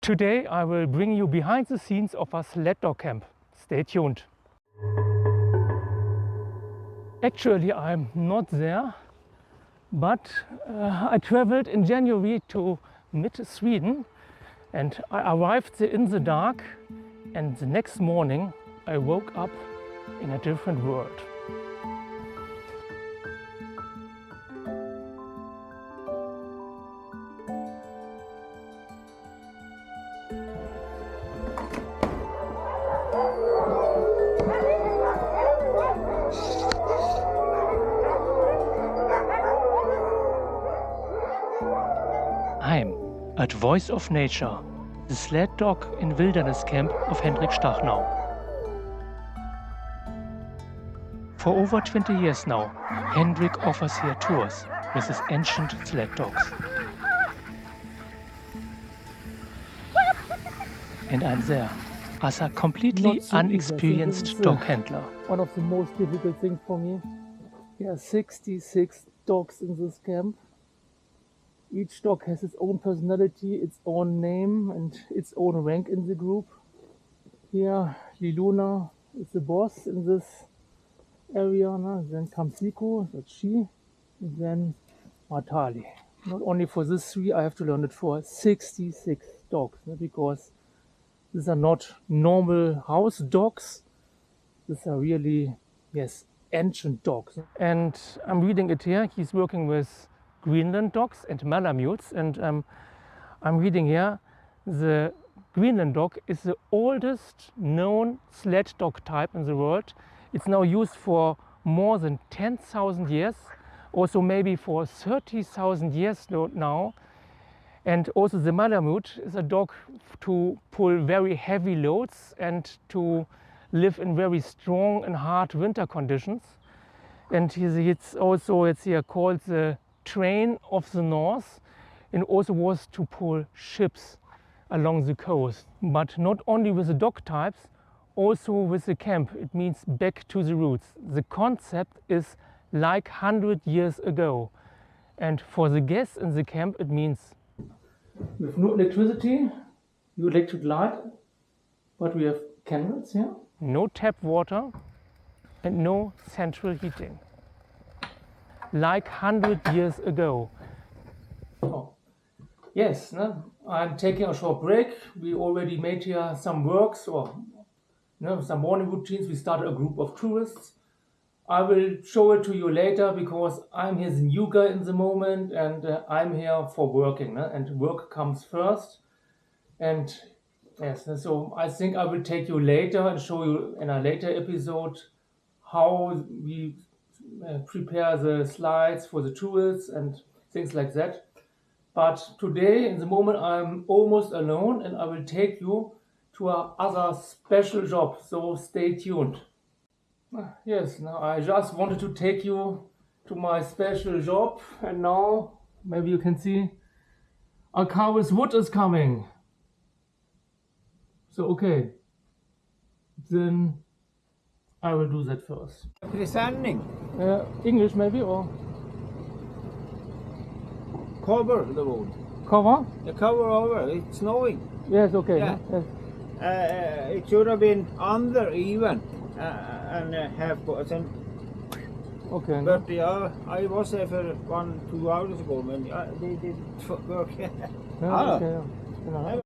Today I will bring you behind the scenes of a sled dog camp. Stay tuned. Actually, I'm not there, but I traveled in January to mid-Sweden and I arrived there in the dark, and the next morning I woke up in a different world. I'm at Voice of Nature, the sled dog and wilderness camp of Hendrik Stachnau. For over 20 years now, Hendrik offers here tours with his ancient sled dogs. And I'm there as a completely unexperienced dog handler. One of the most difficult things for me. There are 66 dogs in this camp. Each dog has its own personality, its own name and its own rank in the group. Here Liluna is the boss in this area. Then comes Nico, that's she. And then Matali. Not only for this three, I have to learn it for 66 dogs, because these are not normal house dogs. These are really, ancient dogs. And I'm reading it here. He's working with Greenland dogs and Malamutes, and I'm reading here, the Greenland dog is the oldest known sled dog type in the world. It's now used for more than 10,000 years, also maybe for 30,000 years now. And also the Malamute is a dog to pull very heavy loads and to live in very strong and hard winter conditions. And it's also, it's here called the train of the north, and also was to pull ships along the coast. But not only with the dog types, also with the camp. It means back to the roots. The concept is like 100 years ago. And for the guests in the camp, it means with no electricity, no electric light, but we have candles here. No tap water and no central heating. Like 100 years ago. Oh. Yes, I'm taking a short break. We already made here some works or some morning routines. We started a group of tourists. I will show it to you later because I'm here the new guy in the moment, and I'm here for working, and work comes first. And yes, so I think I will take you later and show you in a later episode how we prepare the slides for the tourists and things like that. But today, in the moment, I'm almost alone and I will take you to another special job, so stay tuned. Yes, now I just wanted to take you to my special job, and now maybe you can see a car with wood is coming. So okay, then I will do that first. Presenting. English maybe, or Cover the wood. cover? The cover over. It's snowing. Yes, okay. Yeah. Yes. It should have been under even and half percent. Okay. But I was there for 1-2 hours ago, and they didn't work. Yeah, okay, yeah.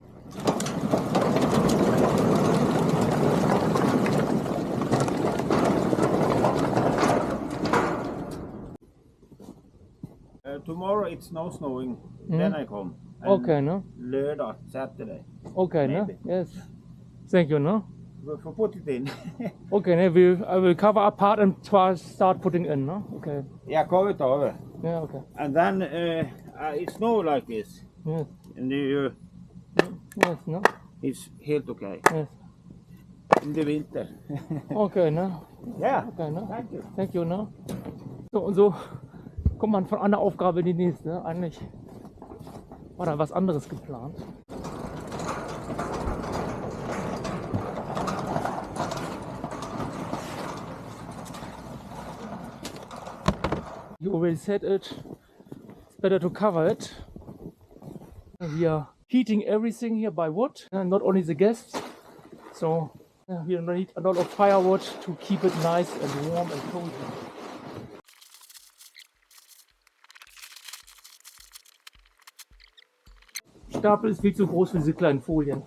Tomorrow it's no snowing. Then I come. And Okay, no? Lørdag, Saturday. Okay, no? Maybe. Yes. Thank you, no? For put it in. Okay, no, I will cover up part and start putting in, no? Okay. Yeah, cover it over. Yeah, okay. And then it snow like this. Yes. And you, Yes, no? it's helt okay. Yes. In the winter. Okay, no? Yeah. Okay, no? Thank you. Thank you, no? So und so kommt man von einer Aufgabe in die nächste. Eigentlich war da was anderes geplant. You already said it. It's better to cover it. We are heating everything here by wood, and not only the guests. So we need a lot of firewood to keep it nice and warm and cozy. Stapel ist viel zu groß für diese kleinen Folien.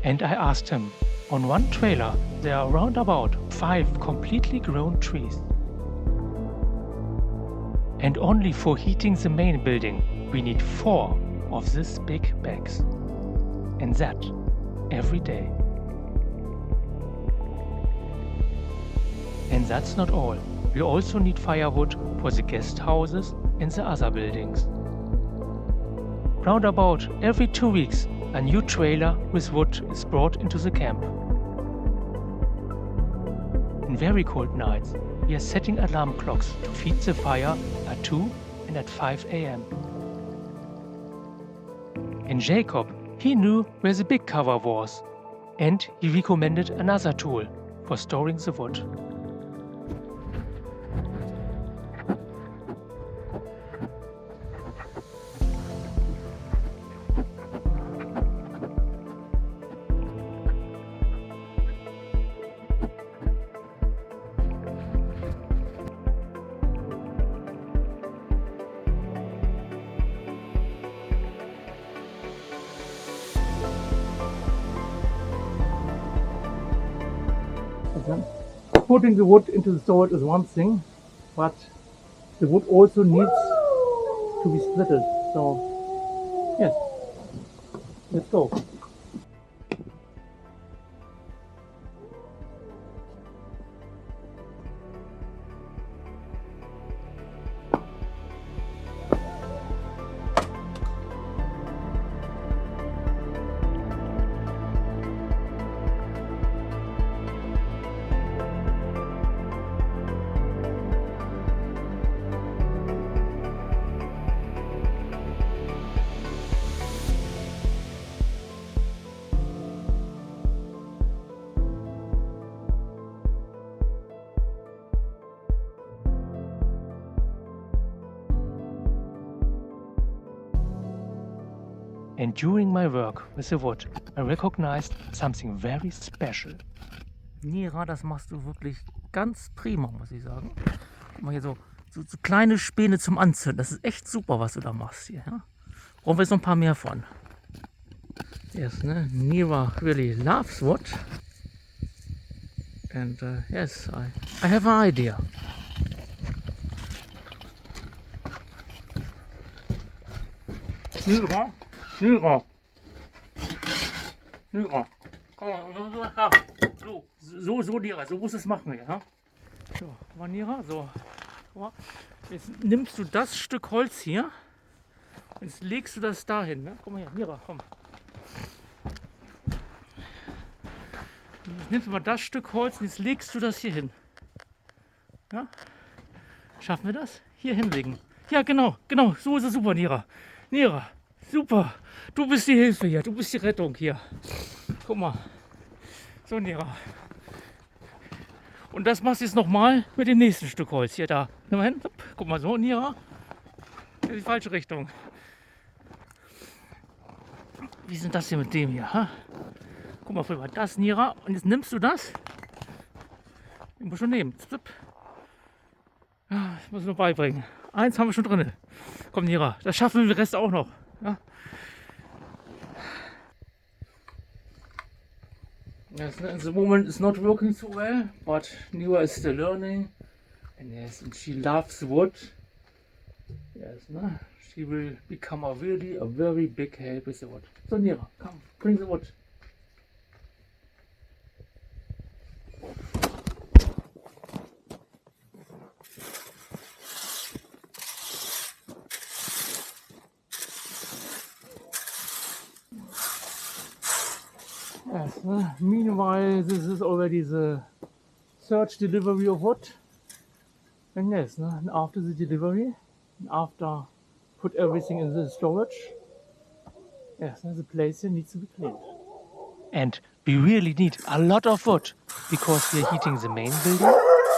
And I asked him, on one trailer there are around about 5 completely grown trees. And only for heating the main building we need 4 of these big bags. And that every day. And that's not all. We also need firewood for the guest houses and the other buildings. Round about every 2 weeks a new trailer with wood is brought into the camp. In very cold nights, we are setting alarm clocks to feed the fire at 2 and at 5 a.m. And Jacob, he knew where the big cover was, and he recommended another tool for storing the wood. Putting the wood into the storage is one thing, but the wood also needs to be splitted. So, yes, let's go. And during my work with the wood, I recognized something very special. Nira, das machst du wirklich ganz prima, muss ich sagen. Guck mal hier so kleine Späne zum Anzünden. Das ist echt super, was du da machst hier. Ja? Brauchen wir jetzt noch ein paar mehr von. Yes, ne? Nira really loves wood. And yes, I have an idea. Nira. Nira. Nira. Komm mal, so Nira, so musst du es machen, ja? So, mal Nira, so. Jetzt nimmst du das Stück Holz hier und jetzt legst du das dahin, ne? Komm mal her, Nira, komm. Jetzt nimmst du mal das Stück Holz und jetzt legst du das hier hin. Ja? Schaffen wir das? Hier hinlegen. Ja, genau, so ist es super, Nira. Nira, super. Du bist die Hilfe hier, du bist die Rettung hier. Guck mal. So, Nira. Und das machst du jetzt nochmal mit dem nächsten Stück Holz. Hier, da. Nimm mal hin. Guck mal so, Nira. In die falsche Richtung. Wie ist denn das hier mit dem hier? Ha? Guck mal, Filmer, das, Nira. Und jetzt nimmst du das. Ich muss schon nehmen. Ja, das muss ich noch beibringen. Eins haben wir schon drin. Komm, Nira, das schaffen wir den Rest auch noch. Ja? Yes, at the moment it's not working so well, but Nira is still learning. And yes, and she loves wood. Yes, no? She will become a very big help with the wood. So Nira, come, bring the wood. Yes, meanwhile, this is already the third delivery of wood. And yes, and after the delivery, after put everything in the storage. Yes, the place here needs to be cleaned. And we really need a lot of wood because we are heating the main building,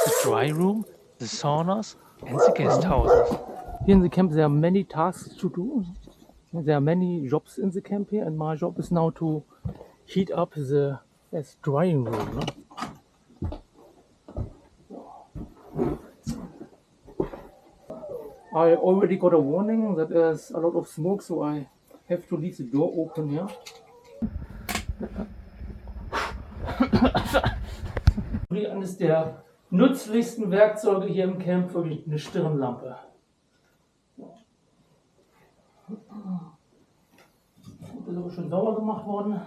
the dry room, the saunas and the guest houses. Here in the camp there are many tasks to do. There are many jobs in the camp here, and my job is now to heat up the drying room. No? I already got a warning that there's a lot of smoke, so I have to leave the door open here. Eines der nützlichsten Werkzeuge hier im Camp, wirklich eine Stirnlampe. Das ist aber schon sauber gemacht worden.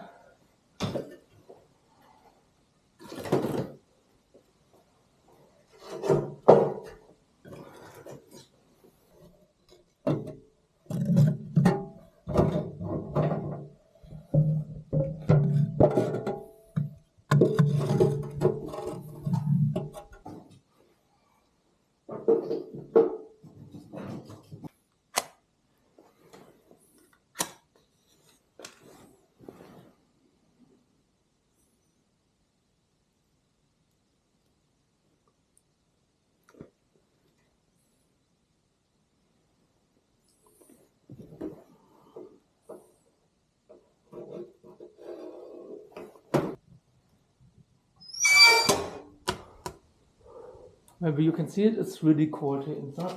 Maybe you can see it, it's really cold here inside.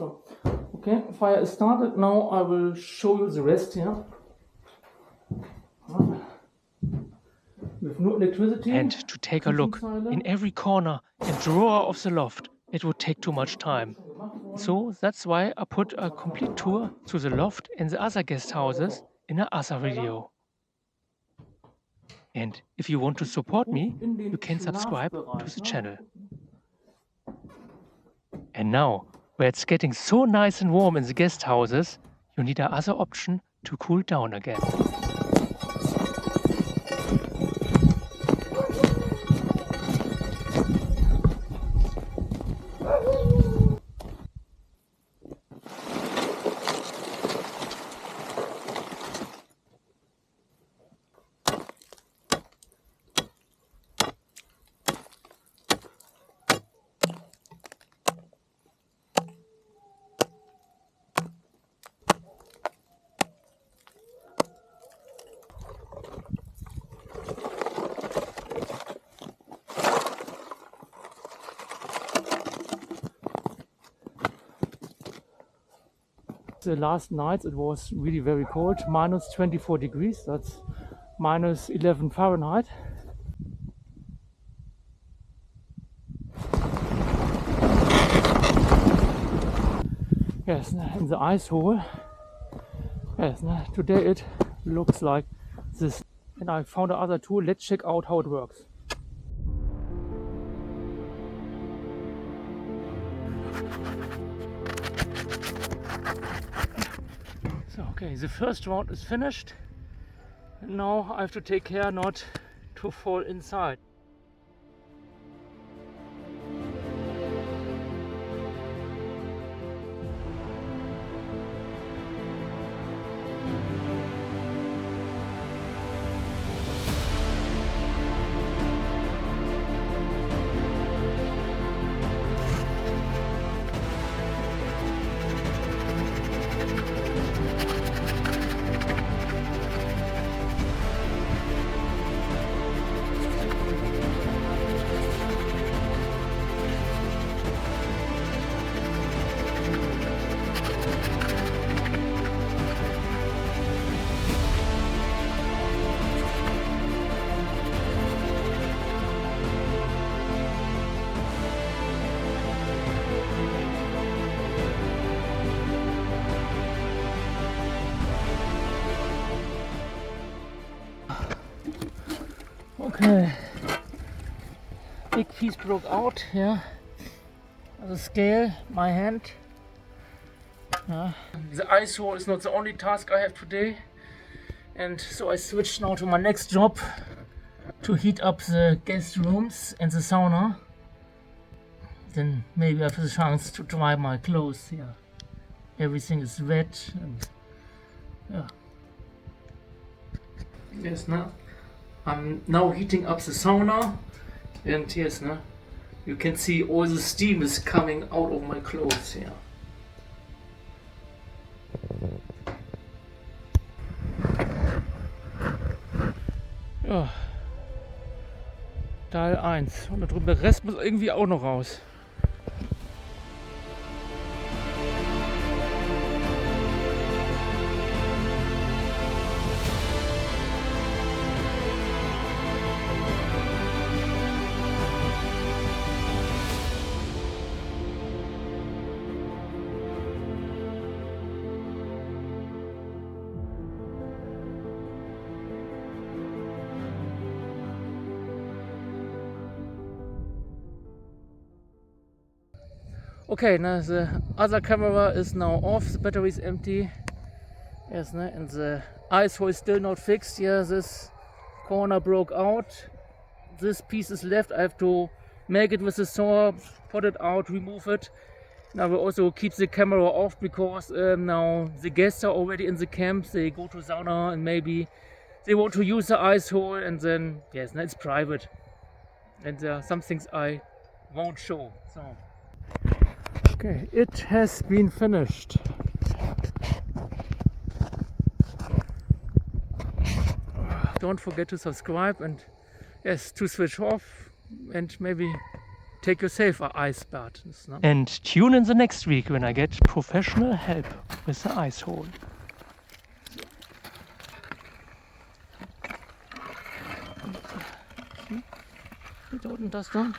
Okay, fire is started. Now I will show you the rest here. With no electricity. And to take a look in every corner and drawer of the loft, it would take too much time. So that's why I put a complete tour to the loft and the other guest houses in another video. And if you want to support me, you can subscribe to the channel. And now, where it's getting so nice and warm in the guest houses, you need another option to cool down again. The last night it was really very cold, minus 24 degrees, that's minus 11 Fahrenheit. Yes, in the ice hole. Yes, today it looks like this. And I found another tool, let's check out how it works. So, okay, the first round is finished. And now I have to take care not to fall inside. Okay, big piece broke out here. The scale, my hand. The ice hole is not the only task I have today, and so I switched now to my next job to heat up the guest rooms and the sauna. Then maybe I have the chance to dry my clothes here. everything is wet and yeah. Yes, now I'm now heating up the sauna, and yes, now you can see all the steam is coming out of my clothes here. Ja. Teil 1. Und da drüben der Rest muss irgendwie auch noch raus. Okay, now the other camera is now off, the battery is empty. Yes, and the ice hole is still not fixed. Yeah, this corner broke out. This piece is left. I have to make it with a saw, put it out, remove it. Now we also keep the camera off because now the guests are already in the camp. They go to sauna and maybe they want to use the ice hole, and then yes, now it's private. And there are some things I won't show. So. Okay, it has been finished. Don't forget to subscribe and yes, to switch off and maybe take yourself an ice bath. No? And tune in the next week when I get professional help with the ice hole. Hier unten das dann.